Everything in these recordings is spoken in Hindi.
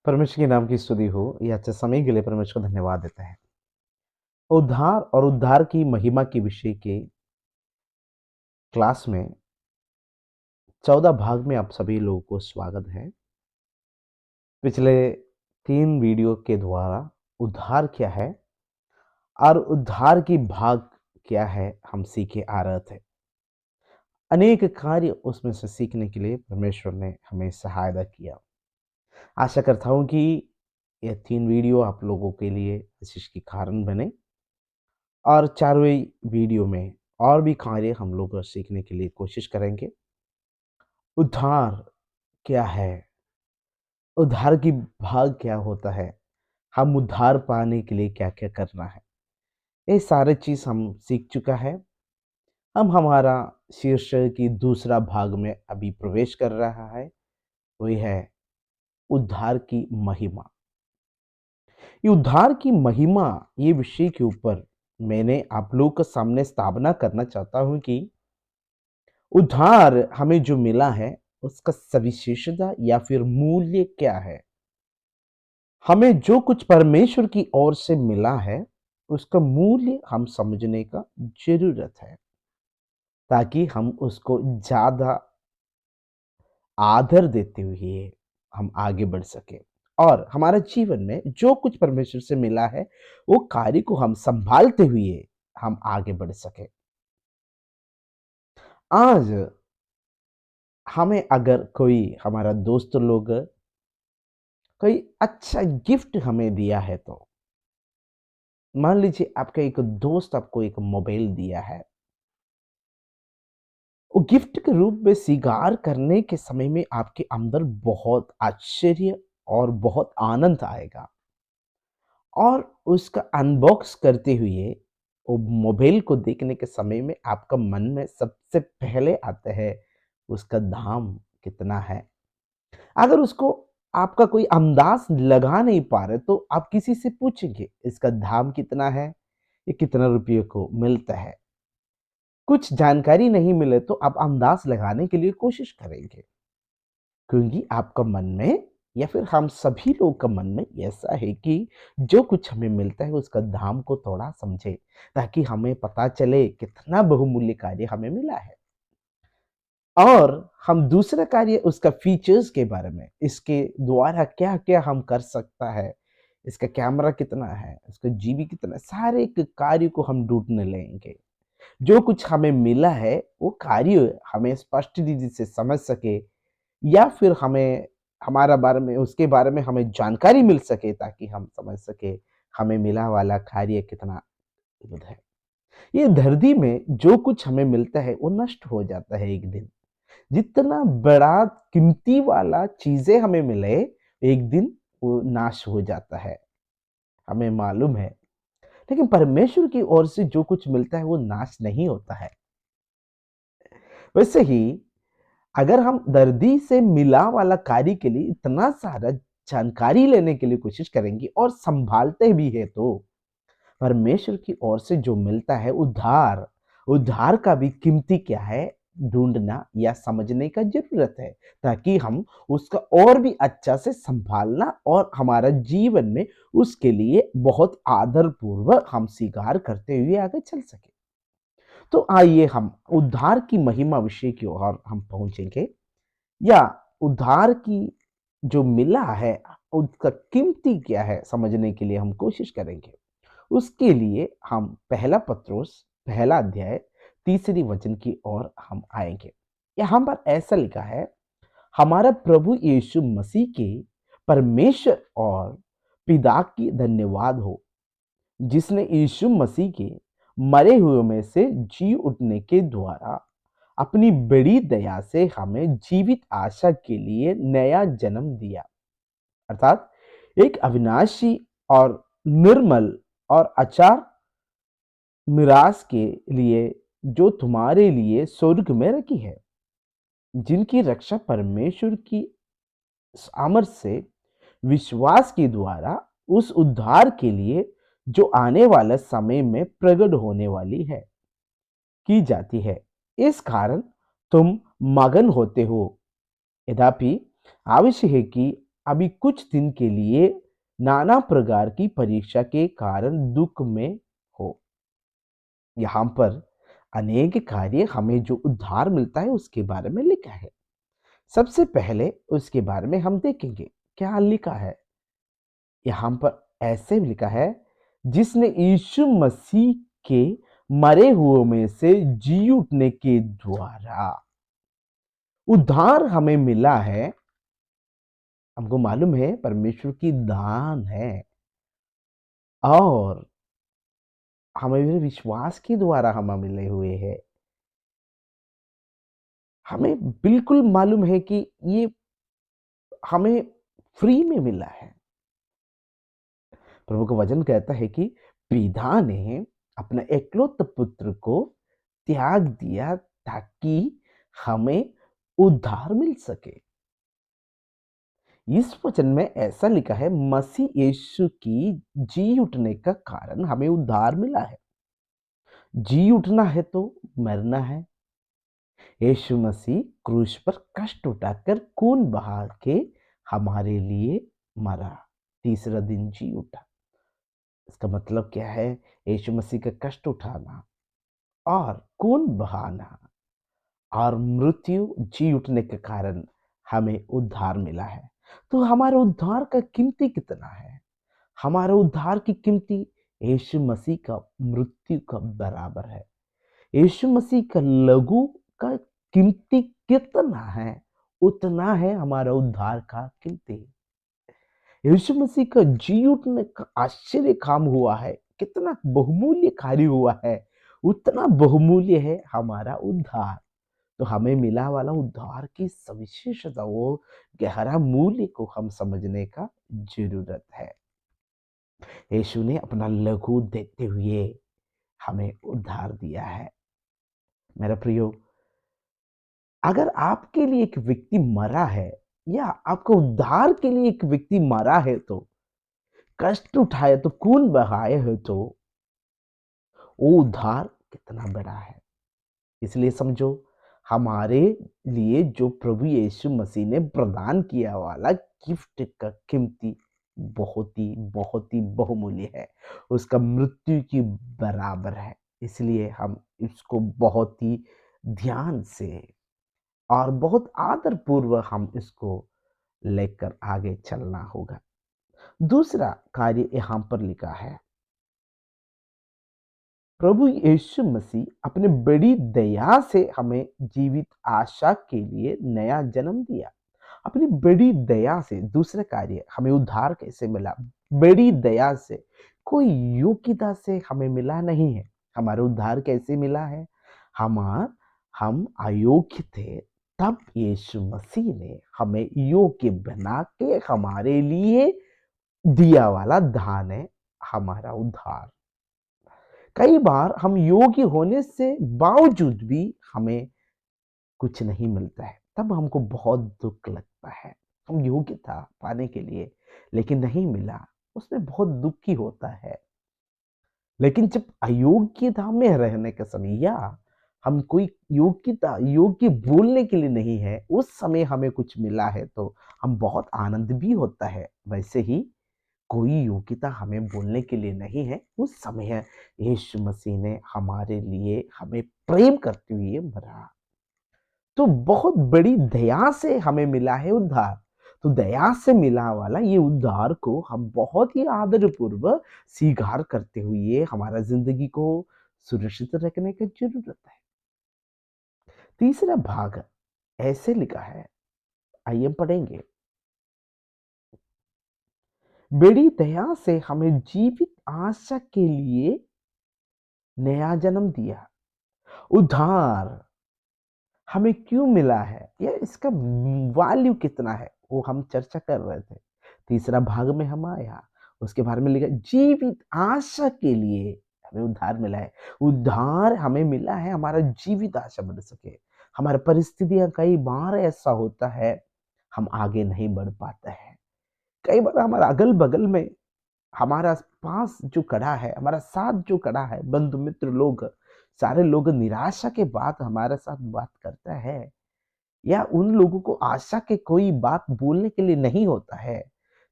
परमेश्वर के नाम की स्तुति हो। ये अच्छे समय के लिए परमेश्वर को धन्यवाद देते हैं। उद्धार और उद्धार की महिमा के विषय के क्लास में 14 भाग में आप सभी लोगों को स्वागत है। पिछले 3 वीडियो के द्वारा उद्धार क्या है और उद्धार की भाग क्या है हम सीखे आ रहे थे। अनेक कार्य उसमें से सीखने के लिए परमेश्वर ने हमें सहायता किया। आशा करता हूँ कि ये 3 वीडियो आप लोगों के लिए आशीष के कारण बने और 4वें वीडियो में और भी कार्य हम लोग सीखने के लिए कोशिश करेंगे। उद्धार क्या है? उद्धार की भाग क्या होता है? हम उद्धार पाने के लिए क्या-क्या करना है? ये सारे चीज़ हम सीख चुका है। हम हमारा शीर्षक की दूसरा भाग में अभी प्रवेश कर रहा है, वही है उद्धार की महिमा। ये उद्धार की महिमा ये विषय के ऊपर मैंने आप लोगों के सामने स्थापना करना चाहता हूँ कि उद्धार हमें जो मिला है उसका सविशेषता या फिर मूल्य क्या है। हमें जो कुछ परमेश्वर की ओर से मिला है उसका मूल्य हम समझने का जरूरत है ताकि हम उसको ज्यादा आदर देते हुए हम आगे बढ़ सके और हमारा जीवन में जो कुछ परमेश्वर से मिला है वो कार्य को हम संभालते हुए हम आगे बढ़ सके। आज हमें अगर कोई हमारा दोस्त लोग कोई अच्छा गिफ्ट हमें दिया है तो मान लीजिए आपका एक दोस्त आपको एक मोबाइल दिया है, वो गिफ्ट के रूप में स्वीकार करने के समय में आपके अंदर बहुत आश्चर्य और बहुत आनंद आएगा और उसका अनबॉक्स करते हुए वो मोबाइल को देखने के समय में आपका मन में सबसे पहले आता है उसका दाम कितना है। अगर उसको आपका कोई अंदाज लगा नहीं पा रहे तो आप किसी से पूछेंगे इसका दाम कितना है, ये कितना रुपये को मिलता है। कुछ जानकारी नहीं मिले तो आप अंदाज लगाने के लिए कोशिश करेंगे क्योंकि आपका मन में या फिर हम सभी लोग का मन में ऐसा है कि जो कुछ हमें मिलता है उसका दाम को थोड़ा समझे ताकि हमें पता चले कितना बहुमूल्य कार्य हमें मिला है और हम दूसरा कार्य उसका फीचर्स के बारे में, इसके द्वारा क्या क्या हम कर सकता है, इसका कैमरा कितना है, इसका जीबी कितना है, सारे के कार्य को हम ढूंढने लेंगे। जो कुछ हमें मिला है वो कार्य हमें स्पष्ट रीति से समझ सके या फिर हमें हमारा बारे में उसके बारे में हमें जानकारी मिल सके ताकि हम समझ सके हमें मिला वाला कार्य कितना अद्भुत है। ये धरती में जो कुछ हमें मिलता है वो नष्ट हो जाता है एक दिन। जितना बड़ा कीमती वाला चीजें हमें मिले एक दिन वो नाश हो जाता है, हमें मालूम है। लेकिन परमेश्वर की ओर से जो कुछ मिलता है वो नाश नहीं होता है। वैसे ही अगर हम दर्दी से मिला वाला कार्य के लिए इतना सारा जानकारी लेने के लिए कोशिश करेंगे और संभालते भी है तो परमेश्वर की ओर से जो मिलता है उद्धार, उद्धार का भी कीमती क्या है ढूंढना या समझने का जरूरत है ताकि हम उसका और भी अच्छा से संभालना और हमारा जीवन में उसके लिए बहुत आदर पूर्वक हम स्वीकार करते हुए आगे चल सके। तो आइए हम उद्धार की महिमा विषय की ओर हम पहुंचेंगे या उद्धार की जो मिला है उसका कीमती क्या है समझने के लिए हम कोशिश करेंगे। उसके लिए हम पहला पत्रोस पहला अध्याय तीसरी वचन की ओर हम आएंगे। यहाँ पर ऐसा लिखा है, हमारा प्रभु यीशु मसीह के परमेश्वर और पिता की धन्यवाद हो जिसने यीशु मसीह के मरे हुए में से जी उठने के द्वारा अपनी बड़ी दया से हमें जीवित आशा के लिए नया जन्म दिया, अर्थात एक अविनाशी और निर्मल और अचार मिरास के लिए जो तुम्हारे लिए स्वर्ग में रखी है, जिनकी रक्षा परमेश्वर की सामर्थ से विश्वास के द्वारा उस उद्धार के लिए जो आने वाले समय में प्रकट होने वाली है की जाती है। इस कारण तुम मगन होते हो। यद्यपि आवश्यक है कि अभी कुछ दिन के लिए नाना प्रकार की परीक्षा के कारण दुख में हो। यहाँ पर अनेक कार्य हमें जो उद्धार मिलता है उसके बारे में लिखा है। सबसे पहले उसके बारे में हम देखेंगे क्या लिखा है। यहाँ पर ऐसे लिखा है, जिसने यीशु मसीह के मरे हुए में से जी उठने के द्वारा उद्धार हमें मिला है। हमको मालूम है परमेश्वर की दान है और हमें विश्वास के द्वारा हम मिले हुए हैं। हमें बिल्कुल मालूम है कि ये हमें फ्री में मिला है। प्रभु का वचन कहता है कि पिता ने अपने एकलौते पुत्र को त्याग दिया ताकि हमें उद्धार मिल सके। इस वचन में ऐसा लिखा है, मसीह यीशु की जी उठने का कारण हमें उद्धार मिला है। जी उठना है तो मरना है। यीशु मसीह क्रूस पर कष्ट उठाकर खून बहा के हमारे लिए मरा, तीसरा दिन जी उठा। इसका मतलब क्या है? यीशु मसीह का कष्ट उठाना और खून बहाना और मृत्यु जी उठने के कारण हमें उद्धार मिला है। तो हमारे उद्धार का कीमती कितना है? हमारे उद्धार की कीमती यीशु मसीह का मृत्यु का बराबर है। यीशु मसीह का लहू का कीमती कितना है, उतना है हमारा उद्धार का कीमती। यीशु मसीह का जी उठने का आश्चर्य काम हुआ है, कितना बहुमूल्य कार्य हुआ है, उतना बहुमूल्य है हमारा उद्धार। तो हमें मिला वाला उद्धार की सविशेषता, वो गहरा मूल्य को हम समझने का जरूरत है। यीशु ने अपना लहू देते हुए हमें उद्धार दिया है। मेरा प्रियो, अगर आपके लिए एक व्यक्ति मरा है या आपको उद्धार के लिए एक व्यक्ति मरा है, तो कष्ट उठाए तो खून बहाए है, तो वो उद्धार कितना बड़ा है। इसलिए समझो, हमारे लिए जो प्रभु यीशु मसीह ने प्रदान किया वाला गिफ्ट का कीमती बहुत ही बहुमूल्य है। उसका मृत्यु की बराबर है। इसलिए हम इसको बहुत ही ध्यान से और बहुत आदर पूर्वक हम इसको लेकर आगे चलना होगा। दूसरा कार्य यहाँ पर लिखा है, प्रभु यीशु मसीह अपने बड़ी दया से हमें जीवित आशा के लिए नया जन्म दिया। अपनी बड़ी दया से, दूसरा कार्य हमें उद्धार कैसे मिला? बड़ी दया से, कोई योग्यता से हमें मिला नहीं है। हमारा उद्धार कैसे मिला है? हम अयोग्य थे, तब यीशु मसीह ने हमें योग्य बना के हमारे लिए दिया वाला दान है हमारा उद्धार। कई बार हम योग्य होने से बावजूद भी हमें कुछ नहीं मिलता है, तब हमको बहुत दुख लगता है। हम योग्य था पाने के लिए लेकिन नहीं मिला, उसमें बहुत दुखी होता है। लेकिन जब अयोग्यता में रहने का समय या हम कोई योग्य बोलने के लिए नहीं है, उस समय हमें कुछ मिला है तो हम बहुत आनंद भी होता है। वैसे ही कोई योग्यता हमें बोलने के लिए नहीं है, उस समय यीशु मसीह ने हमारे लिए हमें प्रेम करते हुए मरा। तो बहुत बड़ी दया से हमें मिला है उद्धार। तो दया से मिला वाला ये उद्धार को हम बहुत ही आदर पूर्वक स्वीकार करते हुए हमारा जिंदगी को सुरक्षित रखने की जरूरत है। तीसरा भाग ऐसे लिखा है, आइए पढ़ेंगे। बड़ी दया से हमें जीवित आशा के लिए नया जन्म दिया। उद्धार हमें क्यों मिला है या इसका वैल्यू कितना है, वो हम चर्चा कर रहे थे। तीसरा भाग में हम आया, उसके बारे में लिखा जीवित आशा के लिए हमें उद्धार मिला है। उद्धार हमें मिला है हमारा जीवित आशा बढ़ सके। हमारी परिस्थितियां कई बार ऐसा होता है, हम आगे नहीं बढ़ पाते हैं। कई बार हमारा अगल बगल में, हमारा पास जो खड़ा है, हमारा साथ जो खड़ा है, बंधु मित्र लोग, सारे लोग निराशा के बाद हमारे साथ बात करता है या उन लोगों को आशा के कोई बात बोलने के लिए नहीं होता है।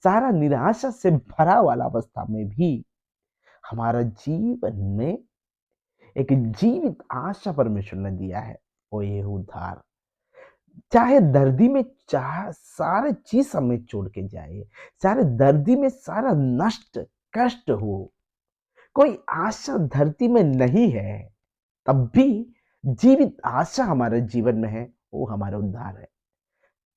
सारा निराशा से भरा वाला अवस्था में भी हमारा जीवन में एक जीवित आशा परमेश्वर ने दिया है, वो ये उद्धार। चाहे दर्दी में चाहे सारे चीज हमें छोड़ के जाए, सारे दर्दी में सारा नष्ट कष्ट हो, कोई आशा धरती में नहीं है, तब भी जीवित आशा हमारे जीवन में है, वो हमारा उद्धार है।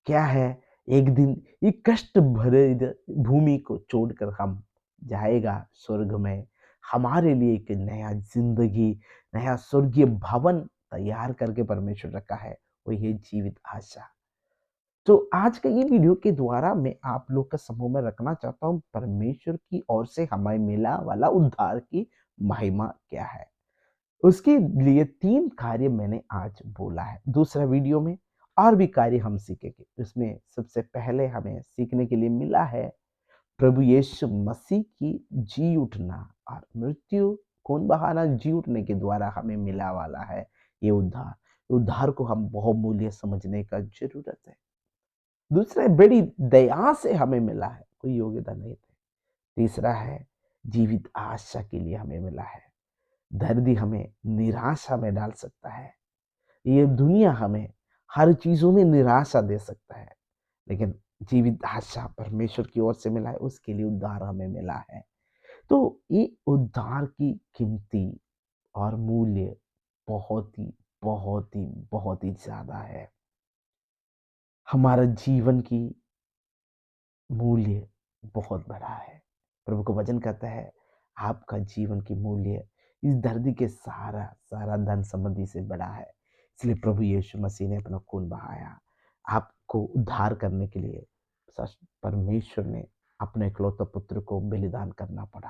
क्या है? एक दिन ये कष्ट भरे भूमि को छोड़कर हम जाएगा स्वर्ग में। हमारे लिए एक नया जिंदगी, नया स्वर्गीय भवन तैयार करके परमेश्वर रखा है, वो ये जीवित आशा। तो आज का ये वीडियो के द्वारा मैं आप लोग का समूह में रखना चाहता हूँ, परमेश्वर की ओर से हमें मिला वाला उद्धार की महिमा क्या है। उसके लिए 3 कार्य मैंने आज बोला है। दूसरा वीडियो में और भी कार्य हम सीखेंगे। उसमें सबसे पहले हमें सीखने के लिए मिला है प्रभु यीशु मसीह की जी उठना और मृत्यु खून बहाना जी उठने के द्वारा हमें मिला वाला है ये उद्धार। उद्धार को हम बहुमूल्य समझने का ज़रूरत है। दूसरा बड़ी दया से हमें मिला है, कोई योग्यता नहीं थी। तीसरा है जीवित आशा के लिए हमें मिला है। दर्द ही हमें निराशा में डाल सकता है। ये दुनिया हमें हर चीज़ों में निराशा दे सकता है, लेकिन जीवित आशा परमेश्वर की ओर से मिला है, उसके लिए उद्धार हमें मिला है। तो ये उद्धार की कीमती और मूल्य बहुत ही, बहुत ही, बहुत ही ज़्यादा है। हमारा जीवन की मूल्य बहुत बड़ा है। प्रभु का वचन कहता है, आपका जीवन की मूल्य इस धरती के सारा धन संपत्ति से बड़ा है। इसलिए प्रभु यीशु मसीह ने अपना खून बहाया। आपको उद्धार करने के लिए सच परमेश्वर ने अपने इकलौते पुत्र को बलिदान करना पड़ा,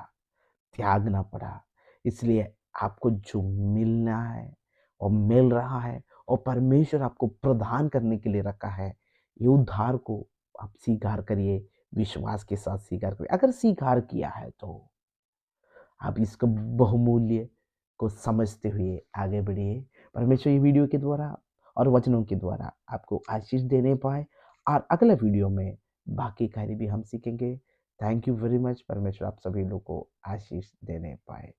त्यागना पड़ा। इसलिए आपको जो मिलना है और मिल रहा है और परमेश्वर आपको प्रदान करने के लिए रखा है, ये उद्धार को आप स्वीकार करिए, विश्वास के साथ स्वीकार करिए। अगर स्वीकार किया है तो आप इसका बहुमूल्य को समझते हुए आगे बढ़िए। परमेश्वर ये वीडियो के द्वारा और वचनों के द्वारा आपको आशीष देने पाए और अगले वीडियो में बाकी कार्य भी हम सीखेंगे। Thank you very much. परमेश्वर आप सभी लोग को आशीष देने पाए।